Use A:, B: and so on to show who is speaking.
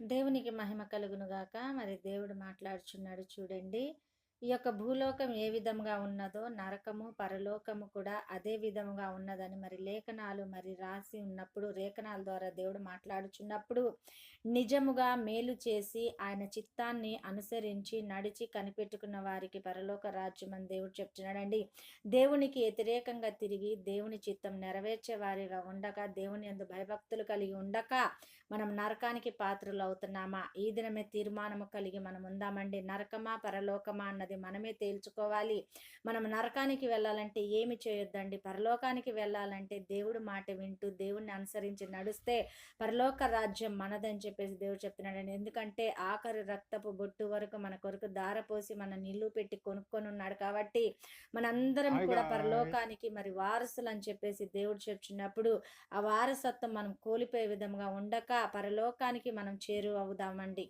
A: దేవునికి మహిమ కలుగును గాక. మరి దేవుడు మాట్లాడుచున్నాడు చూడండి. ఈ యొక్క భూలోకం ఏ విధంగా ఉన్నదో నరకము, పరలోకము కూడా అదే విధముగా ఉన్నదని మరి లేఖనాలు మరి రాసి ఉన్నప్పుడు లేఖనాల ద్వారా దేవుడు మాట్లాడుచున్నప్పుడు నిజముగా మేలు చేసి ఆయన చిత్తాన్ని అనుసరించి నడిచి కనిపెట్టుకున్న వారికి పరలోక రాజ్యం అని దేవుడు చెప్తున్నాడండి. దేవునికి వ్యతిరేకంగా తిరిగి దేవుని చిత్తం నెరవేర్చే వారిగా ఉండక, దేవుని యందు భయభక్తులు కలిగి ఉండక మనం నరకానికి పాత్రలు అవుతున్నామా? ఈ దినమే తీర్మానము కలిగి మనం ఉందామండి. నరకమా పరలోకమా అన్నది మనమే తేల్చుకోవాలి. మనం నరకానికి వెళ్ళాలంటే ఏమి చేయొద్దండి. పరలోకానికి వెళ్ళాలంటే దేవుడు మాట వింటూ దేవుణ్ణి అనుసరించి నడిస్తే పరలోక రాజ్యం మనదని చెప్పేసి దేవుడు చెప్తున్నాడండి. ఎందుకంటే ఆఖరి రక్తపు బొట్టు వరకు మన కొరకు దారపోసి మన నిల్లు పెట్టి కొనుక్కొని ఉన్నాడు కాబట్టి మనందరం
B: హాయ్
A: కూడా
B: గాయ్స్.
A: పరలోకానికి మరి వారసులు అని చెప్పేసి దేవుడు చెప్తున్నప్పుడు ఆ వారసత్వం మనం కోల్పోయే విధంగా ఉండక పరలోకానికి మనం చేరువ అవుదామండి.